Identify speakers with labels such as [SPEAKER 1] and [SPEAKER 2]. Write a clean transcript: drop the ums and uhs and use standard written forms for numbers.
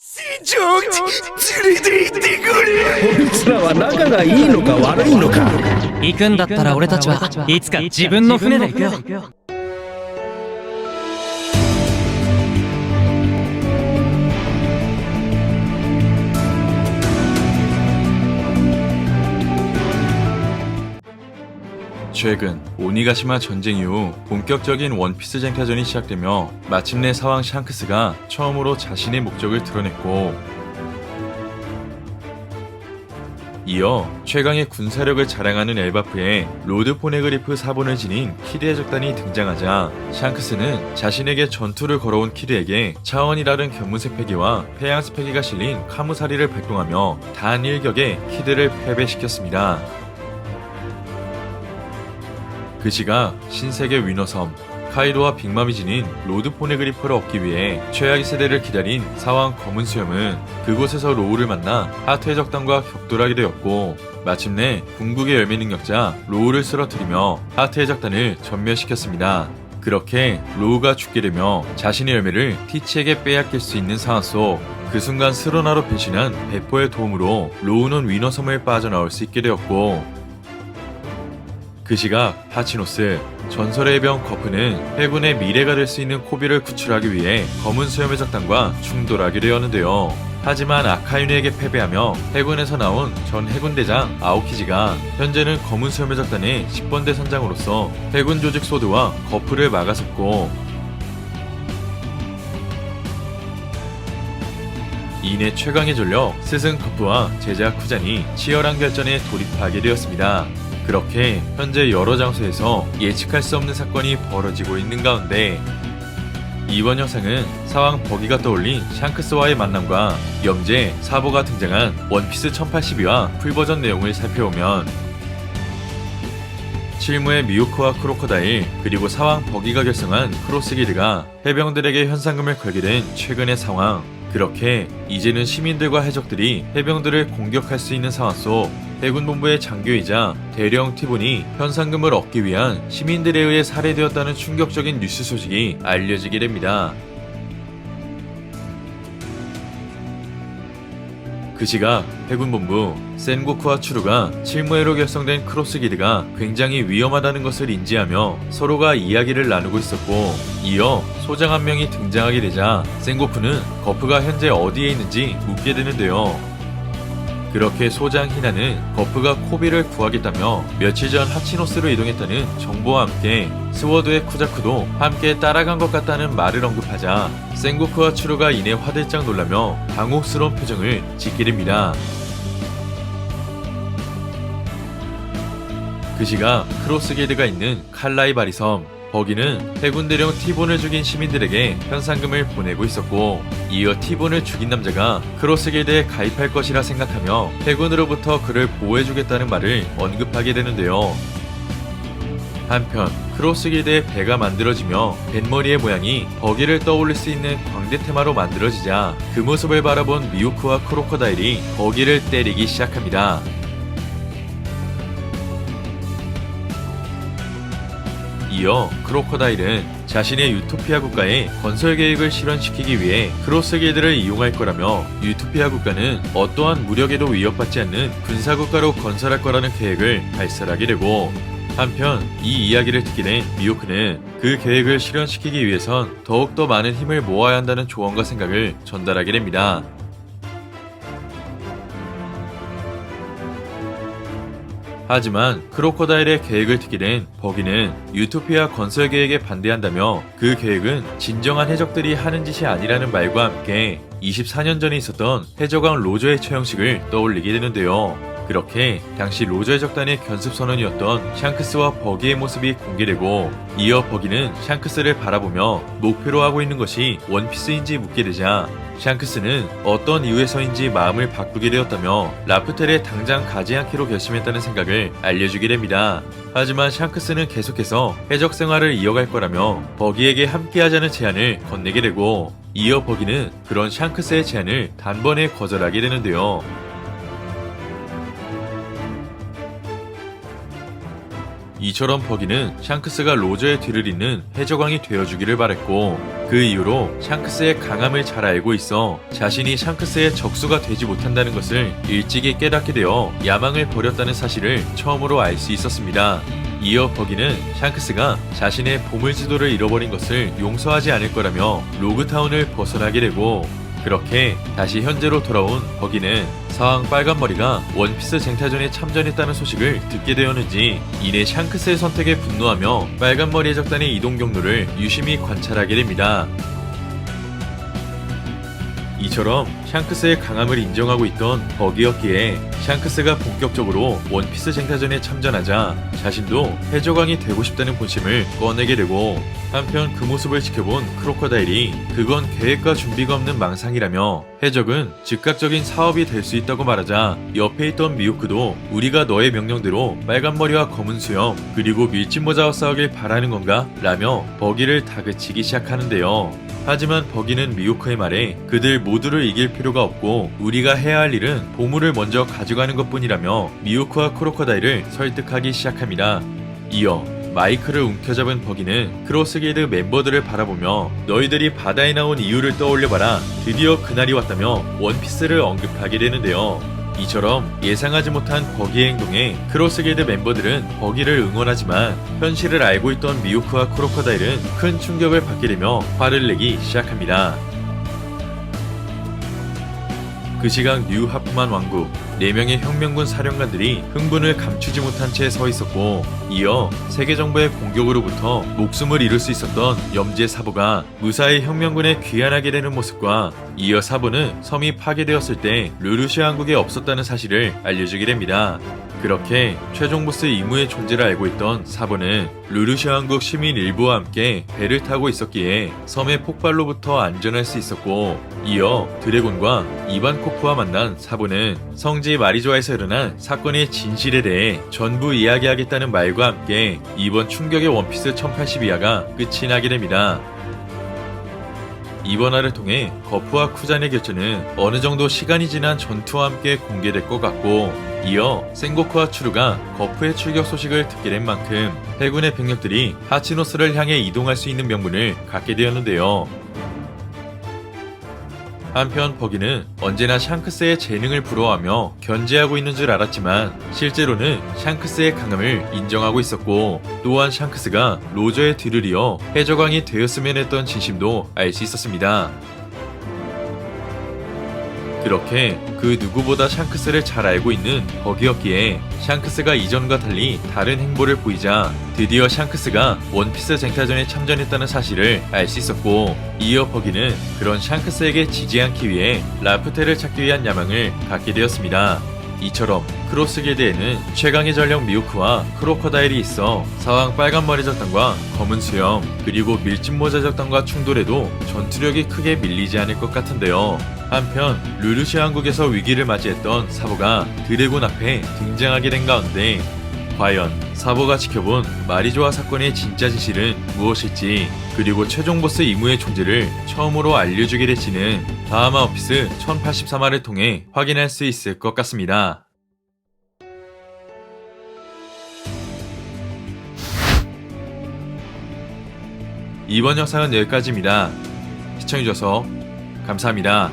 [SPEAKER 1] 非常連れて行ってくれ。
[SPEAKER 2] こいつらは仲がいいのか悪いのか。
[SPEAKER 3] 行くんだったら俺たちはいつか自分の船で行くよ。
[SPEAKER 4] 최근 오니가시마 전쟁 이후 본격적인 원피스 쟁탈전이 시작되며 마침내 사왕 샹크스가 처음으로 자신의 목적을 드러냈고, 이어 최강의 군사력을 자랑하는 엘바프에 로드 포네그리프 사본을 지닌 키드의 적단이 등장하자 샹크스는 자신에게 전투를 걸어온 키드에게 차원이 다른 견문색 패기와 페양스 패기가 실린 카무사리를 발동하며 단 일격에 키드를 패배시켰습니다. 그 시각 신세계 위너섬 카이도와 빅맘이 지닌 로드 포네그리프를 얻기 위해 최악의 세대를 기다린 사왕 검은 수염은 그곳에서 로우를 만나 하트의 적단과 격돌하게 되었고, 마침내 궁극의 열매 능력자 로우를 쓰러뜨리며 하트의 적단을 전멸시켰습니다. 그렇게 로우가 죽게 되며 자신의 열매를 티치에게 빼앗길 수 있는 상황 속, 그 순간 스로나로 변신한 배포의 도움으로 로우는 위너섬을 빠져나올 수 있게 되었고, 그 시각 하치노스, 전설의 병 거프는 해군의 미래가 될 수 있는 코비를 구출하기 위해 검은 수염의 적단과 충돌하게 되었는데요. 하지만 아카유네에게 패배하며 해군에서 나온 전 해군대장 아오키지가 현재는 검은 수염의 적단의 10번대 선장으로서 해군 조직 소드와 거프를 막아섰고, 이내 최강의 전력 스승 거프와 제자 쿠잔이 치열한 결전에 돌입하게 되었습니다. 그렇게 현재 여러 장소에서 예측할 수 없는 사건이 벌어지고 있는 가운데, 이번 영상은 사왕 버기가 떠올린 샹크스와의 만남과 영재, 사보가 등장한 원피스 1082와 풀버전 내용을 살펴보면, 칠무의 미호크와 크로커다일, 그리고 사왕 버기가 결성한 크로스기드가 해병들에게 현상금을 걸게 된 최근의 상황, 그렇게 이제는 시민들과 해적들이 해병들을 공격할 수 있는 상황 속 해군본부의 장교이자 대령 티본이 현상금을 얻기 위한 시민들에 의해 살해되었다는 충격적인 뉴스 소식이 알려지게 됩니다. 그 시각 해군본부 센고쿠와 추루가 칠무에로 결성된 크로스기드가 굉장히 위험하다는 것을 인지하며 서로가 이야기를 나누고 있었고, 이어 소장 한 명이 등장하게 되자 센고쿠는 거프가 현재 어디에 있는지 묻게 되는데요. 그렇게 소장 히나는 거프가 코비를 구하겠다며 며칠 전 하치노스로 이동했다는 정보와 함께 스워드의 쿠자쿠도 함께 따라간 것 같다는 말을 언급하자 센고쿠와 추루가 이내 화들짝 놀라며 당혹스러운 표정을 짓게 됩니다. 그 시각 크로스게이드가 있는 칼라이바리 섬, 버기는 해군 대령 티본을 죽인 시민들에게 현상금을 보내고 있었고, 이어 티본을 죽인 남자가 크로스게이드에 가입할 것이라 생각하며 해군으로부터 그를 보호해주겠다는 말을 언급하게 되는데요. 한편 크로스게이드의 배가 만들어지며 뱃머리의 모양이 버기를 떠올릴 수 있는 광대 테마로 만들어지자 그 모습을 바라본 미호크와 크로커다일이 버기를 때리기 시작합니다. 이어 크로커다일은 자신의 유토피아 국가의 건설 계획을 실현시키기 위해 크로스게이드를 이용할 거라며, 유토피아 국가는 어떠한 무력에도 위협받지 않는 군사국가로 건설할 거라는 계획을 발설하게 되고, 한편 이 이야기를 듣게 된 미호크는 그 계획을 실현시키기 위해선 더욱더 많은 힘을 모아야 한다는 조언과 생각을 전달하게 됩니다. 하지만 크로커다일의 계획을 듣게 된 버기는 유토피아 건설 계획에 반대한다며, 그 계획은 진정한 해적들이 하는 짓이 아니라는 말과 함께 24년 전에 있었던 해적왕 로저의 처형식을 떠올리게 되는데요. 그렇게 당시 로저의 적단의 견습선원이었던 샹크스와 버기의 모습이 공개되고, 이어 버기는 샹크스를 바라보며 목표로 하고 있는 것이 원피스인지 묻게 되자 샹크스는 어떤 이유에서인지 마음을 바꾸게 되었다며 라프텔에 당장 가지 않기로 결심했다는 생각을 알려주게 됩니다. 하지만 샹크스는 계속해서 해적 생활을 이어갈 거라며 버기에게 함께하자는 제안을 건네게 되고, 이어 버기는 그런 샹크스의 제안을 단번에 거절하게 되는데요. 이처럼 버기는 샹크스가 로저의 뒤를 잇는 해적왕이 되어주기를 바랬고, 그 이후로 샹크스의 강함을 잘 알고 있어 자신이 샹크스의 적수가 되지 못한다는 것을 일찍이 깨닫게 되어 야망을 버렸다는 사실을 처음으로 알 수 있었습니다. 이어 버기는 샹크스가 자신의 보물지도를 잃어버린 것을 용서하지 않을 거라며 로그타운을 벗어나게 되고, 그렇게 다시 현재로 돌아온 버기는 사왕 빨간머리가 원피스 쟁탈전에 참전했다는 소식을 듣게 되었는지 이내 샹크스의 선택에 분노하며 빨간머리 해적단의 이동 경로를 유심히 관찰하게 됩니다. 이처럼 샹크스의 강함을 인정하고 있던 버기였기에 샹크스가 본격적으로 원피스 쟁탈전에 참전하자 자신도 해적왕이 되고 싶다는 본심을 꺼내게 되고, 한편 그 모습을 지켜본 크로커다일이 그건 계획과 준비가 없는 망상이라며 해적은 즉각적인 사업이 될 수 있다고 말하자, 옆에 있던 미호크도 우리가 너의 명령대로 빨간머리와 검은 수염 그리고 밀짚모자와 싸우길 바라는 건가? 라며 버기를 다그치기 시작하는데요. 하지만 버기는 미호크의 말에 그들 모두를 이길 필요가 없고 우리가 해야 할 일은 보물을 먼저 가져가는 것뿐이라며 미호크와 크로커다일을 설득하기 시작합니다. 이어 마이크를 움켜잡은 버기는 크로스길드 멤버들을 바라보며 너희들이 바다에 나온 이유를 떠올려봐라, 드디어 그날이 왔다며 원피스를 언급하게 되는데요. 이처럼 예상하지 못한 버기의 행동에 크로스길드 멤버들은 버기를 응원하지만 현실을 알고 있던 미호크와 크로커다일은 큰 충격을 받게 되며 화를 내기 시작합니다. 그 시각 뉴 하프만 왕국 4명의 혁명군 사령관들이 흥분을 감추지 못한 채 서 있었고, 이어 세계정부의 공격으로부터 목숨을 잃을 수 있었던 염제 사보가 무사히 혁명군에 귀환하게 되는 모습과, 이어 사보는 섬이 파괴되었을 때 르루시아 왕국에 없었다는 사실을 알려주게 됩니다. 그렇게 최종 보스 이무의 존재를 알고 있던 사보는 르루시아 왕국 시민 일부와 함께 배를 타고 있었기에 섬의 폭발로부터 안전할 수 있었고, 이어 드래곤과 이반코프와 만난 사보는 성지 마리조아에서 일어난 사건의 진실에 대해 전부 이야기하겠다는 말과 함께 이번 충격의 원피스 1082화가 끝이 나게 됩니다. 이번 화를 통해 거프와 쿠잔의 결전은 어느 정도 시간이 지난 전투와 함께 공개될 것 같고, 이어 센고쿠와 추루가 거프의 출격 소식을 듣게 된 만큼 해군의 병력들이 하치노스를 향해 이동할 수 있는 명분을 갖게 되었는데요. 한편 버기는 언제나 샹크스의 재능을 부러워하며 견제하고 있는 줄 알았지만 실제로는 샹크스의 강함을 인정하고 있었고, 또한 샹크스가 로저의 뒤를 이어 해적왕이 되었으면 했던 진심도 알 수 있었습니다. 그렇게 그 누구보다 샹크스를 잘 알고 있는 버기였기에 샹크스가 이전과 달리 다른 행보를 보이자 드디어 샹크스가 원피스 쟁탈전에 참전했다는 사실을 알 수 있었고, 이어 버기는 그런 샹크스에게 지지 않기 위해 라프텔을 찾기 위한 야망을 갖게 되었습니다. 이처럼 크로스길드에는 최강의 전령 미호크와 크로커다일이 있어 사왕 빨간머리 적단과 검은 수염 그리고 밀짚모자 적단과 충돌해도 전투력이 크게 밀리지 않을 것 같은데요. 한편 르루시아 왕국에서 위기를 맞이했던 사보가 드래곤 앞에 등장하게 된 가운데 과연 사보가 지켜본 마리조아 사건의 진짜 진실은 무엇일지, 그리고 최종 보스 이무의 존재를 처음으로 알려주게 될지는 다음 원피스 1083화를 통해 확인할 수 있을 것 같습니다. 이번 영상은 여기까지입니다. 시청해주셔서 감사합니다.